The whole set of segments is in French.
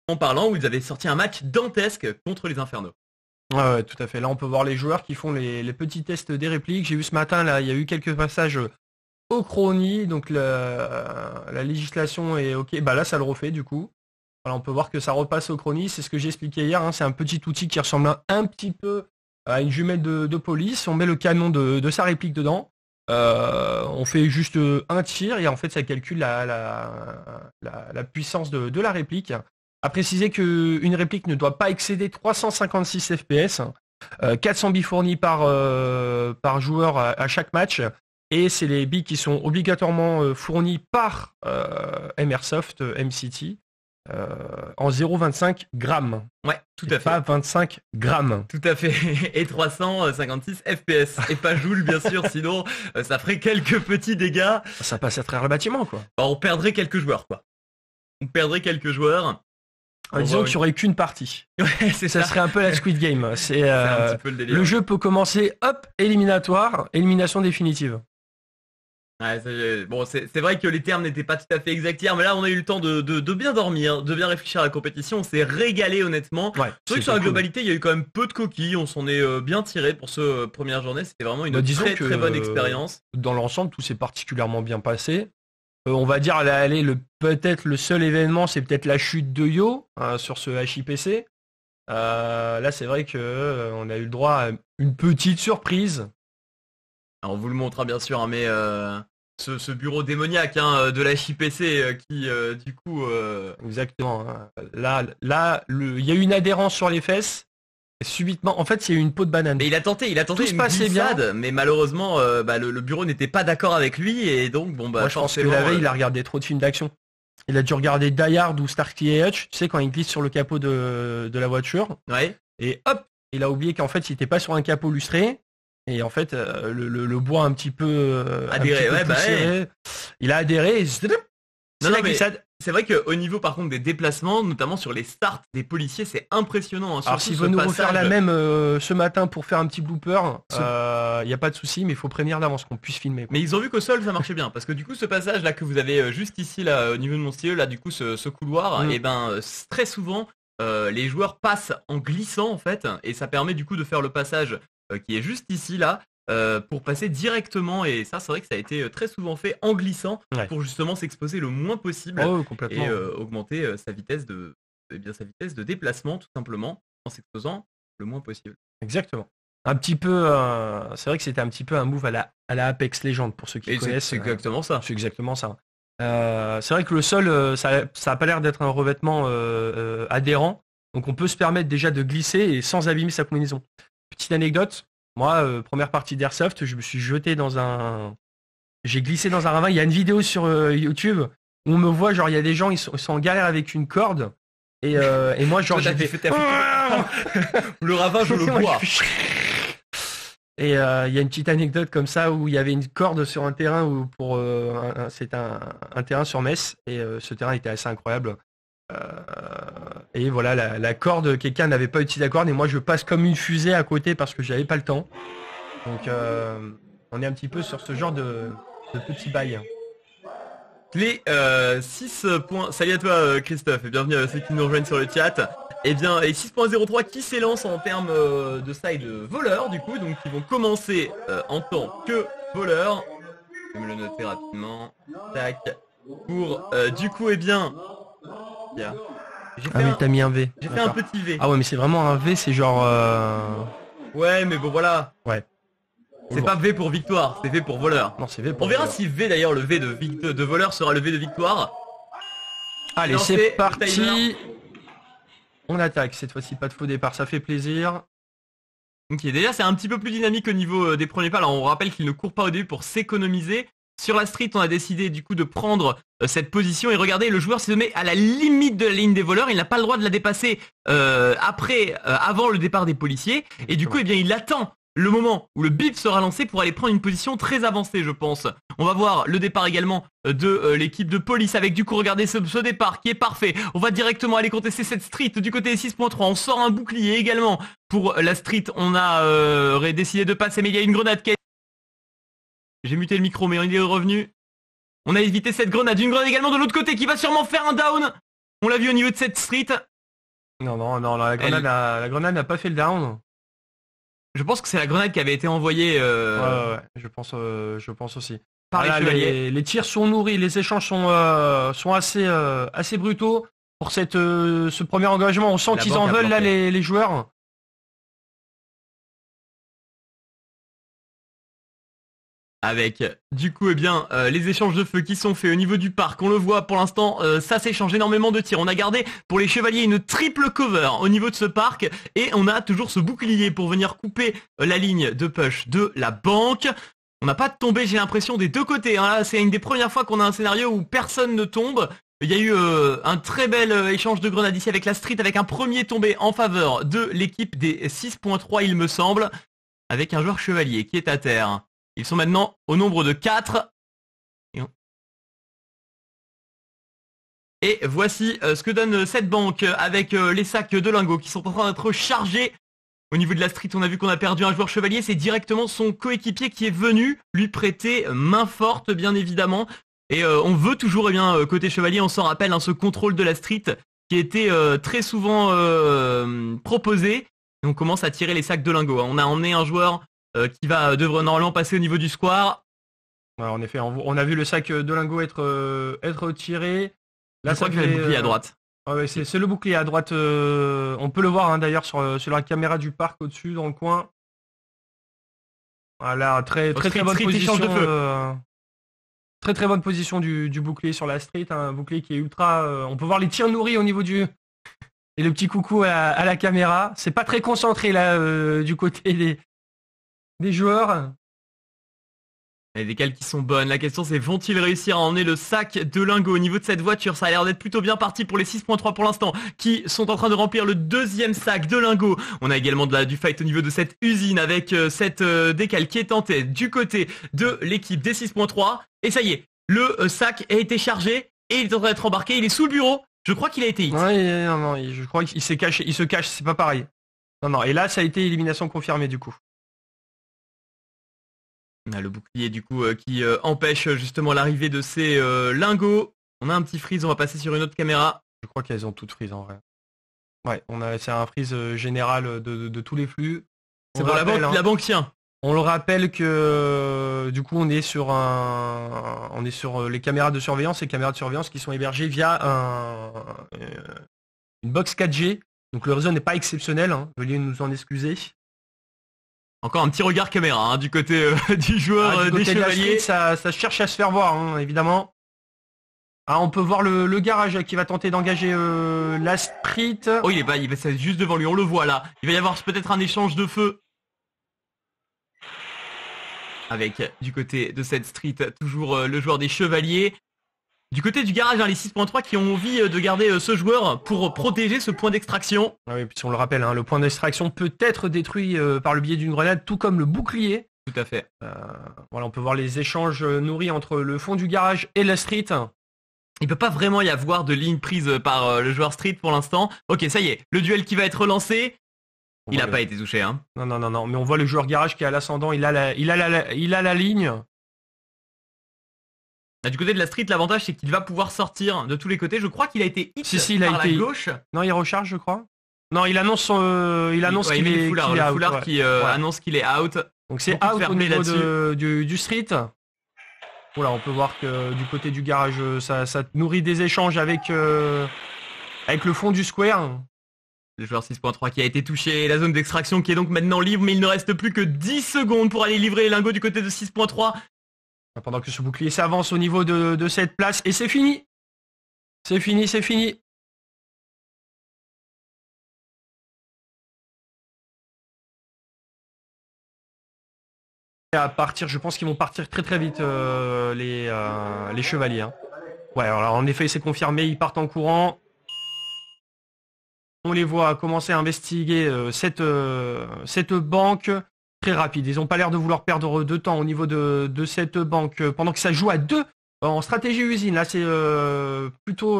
en parlant où ils avaient sorti un match dantesque contre les Infernaux. Ouais, tout à fait. Là, on peut voir les joueurs qui font les petits tests des répliques. J'ai vu ce matin, là, il y a eu quelques passages au Chrony, donc la législation est ok. Bah là, ça le refait du coup. Voilà, on peut voir que ça repasse au Chrony. C'est ce que j'ai expliqué hier. Hein. C'est un petit outil qui ressemble un petit peu à une jumelle de police. On met le canon de sa réplique dedans. On fait juste un tir et en fait, ça calcule la puissance de la réplique. À préciser qu'une réplique ne doit pas excéder 356 FPS, 400 billes fournies par joueur à chaque match, et c'est les billes qui sont obligatoirement fournies par Mrsoft, MCT, en 0,25 grammes. Ouais, tout à fait. Pas 25 grammes. Tout à fait. Et 356 FPS. Et pas joule, bien sûr, sinon ça ferait quelques petits dégâts. Ça passe à travers le bâtiment, quoi. On perdrait quelques joueurs, quoi. On perdrait quelques joueurs. Disons qu'il n'y aurait qu'une partie. Ouais, c'est ça. Ça serait un peu la Squid Game. C'est un petit peu le délire. Le jeu peut commencer, hop, éliminatoire, élimination définitive. Ouais, bon, c'est vrai que les termes n'étaient pas tout à fait exacts hier, mais là on a eu le temps de bien dormir, de bien réfléchir à la compétition, on s'est régalé honnêtement. Ouais, c'est vrai que sur la globalité il y a eu quand même peu de coquilles, on s'en est bien tiré pour ce première journée, c'était vraiment une très bonne expérience. Dans l'ensemble tout s'est particulièrement bien passé. On va dire peut-être le seul événement c'est peut-être la chute de Yo sur ce HIPC. Là c'est vrai que on a eu le droit à une petite surprise. Alors, on vous le montrera bien sûr, hein, mais ce bureau démoniaque de la HIPC qui du coup... Exactement. Hein. Là, il y a eu une adhérence sur les fesses. Et subitement, en fait, il y a eu une peau de banane. Mais il a tenté tout se passait bien, mais malheureusement, le bureau n'était pas d'accord avec lui et donc bon bah. Moi, je pense que la veille, il a regardé trop de films d'action. Il a dû regarder Die Hard ou Starsky et Hutch, tu sais quand il glisse sur le capot de la voiture. Ouais. Et hop, il a oublié qu'en fait, il était pas sur un capot lustré. Et en fait, le bois un petit peu adhéré, il a adhéré. Et c'est vrai qu'au niveau par contre des déplacements, notamment sur les starts des policiers, c'est impressionnant. Hein, alors s'il veut nous refaire la même ce matin pour faire un petit blooper, il n'y a pas de souci, mais il faut prévenir d'avance qu'on puisse filmer. Mais ils ont vu qu'au sol ça marchait bien, parce que du coup ce passage là que vous avez juste ici là au niveau de mon stylo, là du coup ce couloir, et ben très souvent les joueurs passent en glissant en fait, et ça permet du coup de faire le passage qui est juste ici là. Pour passer directement, et ça c'est vrai que ça a été très souvent fait en glissant, pour justement s'exposer le moins possible et augmenter sa vitesse de déplacement tout simplement en s'exposant le moins possible. Exactement. Un petit peu, c'est vrai que c'était un petit peu un move à la Apex Legends pour ceux qui connaissent. C'est exactement ça. C'est exactement ça. C'est vrai que le sol, ça a pas l'air d'être un revêtement adhérent, donc on peut se permettre déjà de glisser et sans abîmer sa combinaison. Petite anecdote. Moi, première partie d'Airsoft, je me suis jeté j'ai glissé dans un ravin. Il y a une vidéo sur YouTube où on me voit, genre, il y a des gens, ils sont en galère avec une corde. Et moi, genre, j'ai fait... Le ravin, je le vois. Et il y a une petite anecdote comme ça où il y avait une corde sur un terrain c'est un terrain sur Metz. Et ce terrain était assez incroyable. Et voilà, la corde, quelqu'un n'avait pas utilisé la corde et moi je passe comme une fusée à côté parce que j'avais pas le temps. Donc on est un petit peu sur ce genre de petit bail. Les 6 points. Salut à toi Christophe et bienvenue à ceux qui nous rejoignent sur le chat. Et bien, et 6.03 qui s'élance en termes de side voleurs du coup, donc ils vont commencer en tant que voleurs. Je vais me le noter rapidement. Tac. Pour du coup, et bien. Ah oui, t'as mis un V. J'ai fait un petit V. Ah ouais, mais c'est vraiment un V, c'est genre... Ouais, mais bon, voilà. Ouais. C'est pas V pour victoire, c'est V pour voleur. Non, c'est V pour On verra si V, d'ailleurs, le V de voleur sera le V de victoire. Allez, c'est parti. On attaque, cette fois-ci, pas de faux départ, ça fait plaisir. Ok, déjà, c'est un petit peu plus dynamique au niveau des premiers pas. Alors, on rappelle qu'il ne court pas au début pour s'économiser. Sur la street, on a décidé du coup de prendre cette position et regardez, le joueur se met à la limite de la ligne des voleurs, il n'a pas le droit de la dépasser avant le départ des policiers et du coup, eh bien, il attend le moment où le bip sera lancé pour aller prendre une position très avancée, je pense. On va voir le départ également de l'équipe de police avec du coup, regardez ce départ qui est parfait. On va directement aller contester cette street du côté des 6.3. On sort un bouclier également pour la street. On a décidé de passer, mais il y a une grenade qui est... J'ai muté le micro, mais il est revenu. On a évité cette grenade. Une grenade également de l'autre côté qui va sûrement faire un down. On l'a vu au niveau de cette street. Non, la grenade n'a pas fait le down. Je pense que c'est la grenade qui avait été envoyée Ouais, je pense aussi. par les chevaliers. Les tirs sont nourris, les échanges sont assez brutaux pour ce premier engagement. On sent qu'ils en veulent là les joueurs. Avec du coup les échanges de feu qui sont faits au niveau du parc. On le voit pour l'instant, ça s'échange énormément de tirs. On a gardé pour les chevaliers une triple cover au niveau de ce parc. Et on a toujours ce bouclier pour venir couper la ligne de push de la banque. On n'a pas de tombée, j'ai l'impression, des deux côtés. Hein. Là, c'est une des premières fois qu'on a un scénario où personne ne tombe. Il y a eu un très bel échange de grenades ici avec la street, avec un premier tombé en faveur de l'équipe des 6.3 il me semble, avec un joueur chevalier qui est à terre. Ils sont maintenant au nombre de 4. Et voici ce que donne cette banque avec les sacs de lingots qui sont en train d'être chargés. Au niveau de la street, on a vu qu'on a perdu un joueur chevalier. C'est directement son coéquipier qui est venu lui prêter main forte, bien évidemment. Et on veut toujours, côté chevalier, on s'en rappelle, ce contrôle de la street qui était très souvent proposé. Et on commence à tirer les sacs de lingots. On a emmené un joueur qui devrait normalement passer au niveau du square. Ouais, en effet, on a vu le sac de lingots être tiré. Là, je crois que j'ai le bouclier à droite. Ouais, c'est le bouclier à droite. On peut le voir d'ailleurs sur la caméra du parc au-dessus dans le coin. Voilà, très bonne position. De feu. Très bonne position du bouclier sur la street. Un bouclier qui est ultra. On peut voir les tirs nourris au niveau du. Et le petit coucou à la caméra. C'est pas très concentré là du côté des joueurs. Il y a des cales qui sont bonnes. La question c'est vont-ils réussir à emmener le sac de lingots au niveau de cette voiture? Ça a l'air d'être plutôt bien parti pour les 6.3 pour l'instant qui sont en train de remplir le deuxième sac de lingots. On a également du fight au niveau de cette usine avec cette décale qui est tentée du côté de l'équipe des 6.3. Et ça y est, le sac a été chargé et il est en train d'être embarqué. Il est sous le bureau. Je crois qu'il a été hit. Ouais, non, je crois qu'il s'est caché. Il se cache, c'est pas pareil. Non, et là ça a été élimination confirmée du coup. On a le bouclier du coup qui empêche justement l'arrivée de ces lingots. On a un petit freeze, on va passer sur une autre caméra. Je crois qu'elles ont toutes freeze en vrai. Ouais, c'est un freeze général de tous les flux. C'est pour la banque tient. On le rappelle que du coup on est sur les caméras de surveillance, qui sont hébergées via une box 4G. Donc le réseau n'est pas exceptionnel, hein. Veuillez nous en excuser. Encore un petit regard caméra du côté du joueur des chevaliers. Ça cherche à se faire voir, hein, évidemment. Ah, on peut voir le garage qui va tenter d'engager la street. Oh, il est juste devant lui, on le voit là. Il va y avoir peut-être un échange de feu. Avec du côté de cette street, toujours le joueur des chevaliers. Du côté du garage, les 6.3 qui ont envie de garder ce joueur pour protéger ce point d'extraction. Ah oui, puis on le rappelle, le point d'extraction peut être détruit par le biais d'une grenade, tout comme le bouclier. Tout à fait. Voilà, on peut voir les échanges nourris entre le fond du garage et la street. Il peut pas vraiment y avoir de ligne prise par le joueur street pour l'instant. Ok, ça y est, le duel qui va être lancé. Il n'a pas été touché. Hein. Non, mais on voit le joueur garage qui est à l'ascendant, il a la ligne. Du côté de la street, l'avantage c'est qu'il va pouvoir sortir de tous les côtés. Je crois qu'il a été hit par la gauche. Non, il recharge, je crois. Non, il annonce qu'il est out. Le foulard qui annonce qu'il est out. Donc c'est out au niveau du street. Voilà, on peut voir que du côté du garage, ça nourrit des échanges avec le fond du square. Le joueur 6.3 qui a été touché, la zone d'extraction qui est donc maintenant libre, mais il ne reste plus que 10 secondes pour aller livrer les lingots du côté de 6.3. Pendant que ce bouclier s'avance au niveau de cette place, et c'est fini. C'est fini. À partir, je pense qu'ils vont partir très vite les chevaliers. Hein. Ouais, alors en effet, c'est confirmé, ils partent en courant. On les voit commencer à investiguer cette banque très rapide. Ils n'ont pas l'air de vouloir perdre de temps au niveau de cette banque pendant que ça joue à deux en stratégie usine. Là, c'est plutôt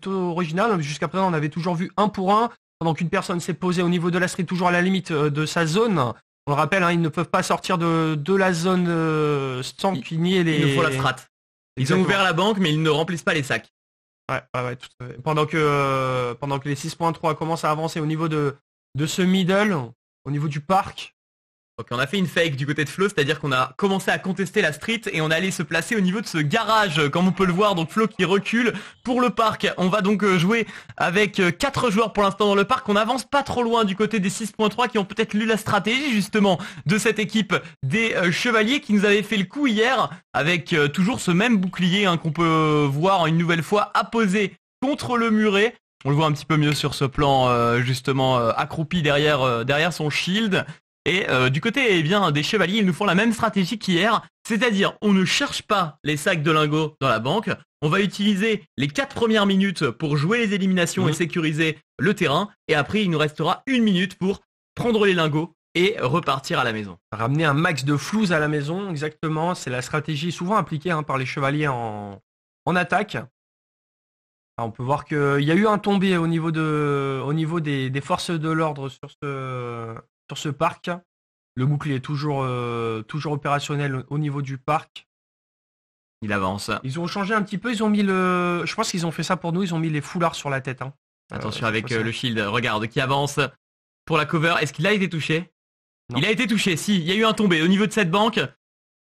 original. Jusqu'à présent, on avait toujours vu 1 pour 1 pendant qu'une personne s'est posée au niveau de la street, toujours à la limite de sa zone. On le rappelle, ils ne peuvent pas sortir de la zone sans qu'il n'y ait les... Il nous faut la strat. Ils ont ouvert la banque, mais ils ne remplissent pas les sacs. Ouais, tout à fait. Pendant que les 6.3 commencent à avancer au niveau de ce middle, au niveau du parc. Donc on a fait une fake du côté de Flo, c'est-à-dire qu'on a commencé à contester la street et on allait se placer au niveau de ce garage, comme on peut le voir. Donc Flo qui recule pour le parc. On va donc jouer avec 4 joueurs pour l'instant dans le parc. On n'avance pas trop loin du côté des 6.3 qui ont peut-être lu la stratégie justement de cette équipe des chevaliers qui nous avait fait le coup hier avec toujours ce même bouclier qu'on peut voir une nouvelle fois apposé contre le muret. On le voit un petit peu mieux sur ce plan justement accroupi derrière son shield. Et du côté des chevaliers, ils nous font la même stratégie qu'hier, c'est-à-dire on ne cherche pas les sacs de lingots dans la banque, on va utiliser les 4 premières minutes pour jouer les éliminations et sécuriser le terrain, et après il nous restera 1 minute pour prendre les lingots et repartir à la maison. Ramener un max de flouze à la maison, exactement, c'est la stratégie souvent appliquée par les chevaliers en attaque. Alors, on peut voir qu'il y a eu un tombé au niveau des forces de l'ordre sur ce parc. Le bouclier est toujours opérationnel au niveau du parc. Il avance. Ils ont changé un petit peu, ils ont mis je pense qu'ils ont fait ça pour nous, ils ont mis les foulards sur la tête. Attention avec le shield, regarde, qui avance pour la cover. Est-ce qu'il a été touché? Non. Il a été touché, si, il y a eu un tombé au niveau de cette banque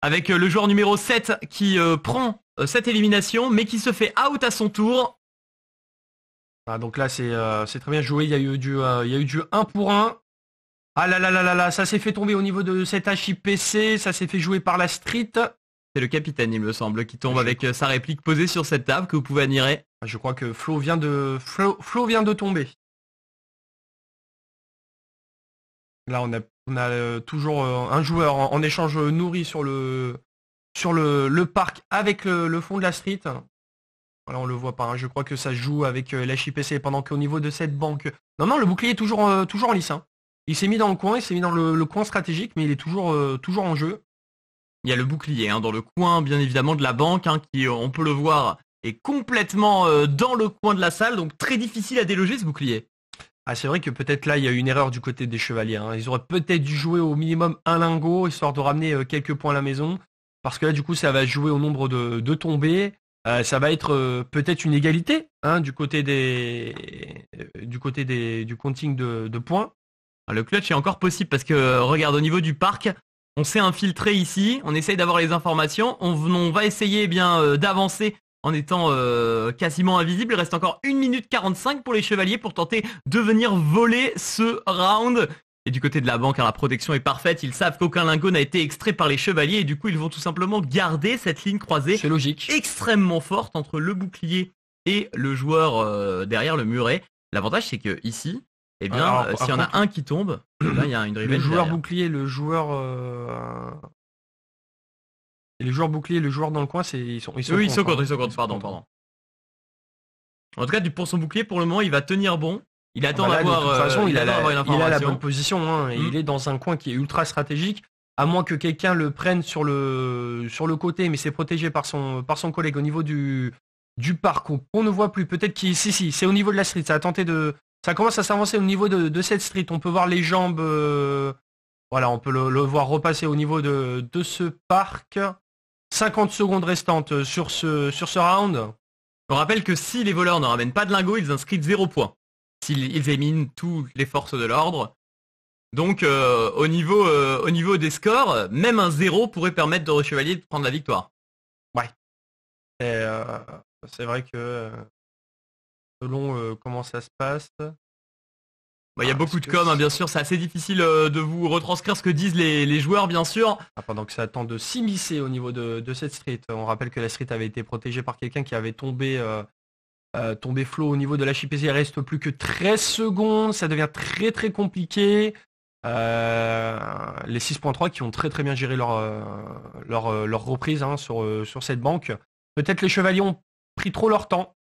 avec le joueur numéro 7 qui prend cette élimination mais qui se fait out à son tour. Donc là c'est très bien joué, il y a eu du 1 pour 1. Ah là, ça s'est fait tomber au niveau de cet HIPC, ça s'est fait jouer par la street. C'est le capitaine, il me semble, qui tombe avec sa réplique posée sur cette table que vous pouvez admirer. Je crois que Flo vient de tomber. Là, on a toujours un joueur en échange nourri sur le parc avec le fond de la street. Voilà, on le voit pas, je crois que ça joue avec l'HIPC pendant qu'au niveau de cette banque... Non, le bouclier est toujours en lice. Il s'est mis dans le coin, il s'est mis dans le coin stratégique, mais il est toujours en jeu. Il y a le bouclier dans le coin, bien évidemment, de la banque, qui, on peut le voir, est complètement dans le coin de la salle, donc très difficile à déloger ce bouclier. Ah, c'est vrai que peut-être là, il y a une erreur du côté des chevaliers. Ils auraient peut-être dû jouer au minimum un lingot, histoire de ramener quelques points à la maison. Parce que là, du coup, ça va jouer au nombre de tombées. Ça va être peut-être une égalité du côté du counting de points. Le clutch est encore possible parce que, regarde, au niveau du parc, on s'est infiltré ici, on essaye d'avoir les informations, on va essayer d'avancer en étant quasiment invisible. Il reste encore 1 minute 45 pour les chevaliers pour tenter de venir voler ce round. Et du côté de la banque, la protection est parfaite, ils savent qu'aucun lingot n'a été extrait par les chevaliers et du coup ils vont tout simplement garder cette ligne croisée. C'est logique. Extrêmement forte entre le bouclier et le joueur derrière le muret. L'avantage c'est que ici, s'il y en a un qui tombe, là il y a une revenge. Le joueur bouclier, le joueur bouclier, le joueur dans le coin, ils sont contre, pardon. En tout cas, pour son bouclier, pour le moment, il va tenir bon. Il attend d'avoir. De toute façon, il a la bonne bonne position. Et il est dans un coin qui est ultra stratégique. À moins que quelqu'un le prenne sur le côté, mais c'est protégé par son collègue au niveau du parc. On ne voit plus. Peut-être qu'il. Si, c'est au niveau de la street. Ça commence à s'avancer au niveau de cette street. On peut voir les jambes. Voilà, on peut le voir repasser au niveau de ce parc. 50 secondes restantes sur ce round. On rappelle que si les voleurs ne ramènent pas de lingots, ils inscrivent 0 points. S'ils éliminent toutes les forces de l'ordre. Donc au niveau des scores, même un 0 pourrait permettre aux chevaliers de prendre la victoire. Ouais. C'est vrai que selon comment ça se passe... Il y a beaucoup de com, bien sûr, c'est assez difficile de vous retranscrire ce que disent les joueurs, bien sûr. Pendant que ça attend de s'immiscer au niveau de cette street. On rappelle que la street avait été protégée par quelqu'un qui avait tombé Flo au niveau de la HIPC. Il reste plus que 13 secondes, ça devient très très compliqué. Les 6.3 qui ont très très bien géré leur reprise sur cette banque. Peut-être les chevaliers ont pris trop leur temps.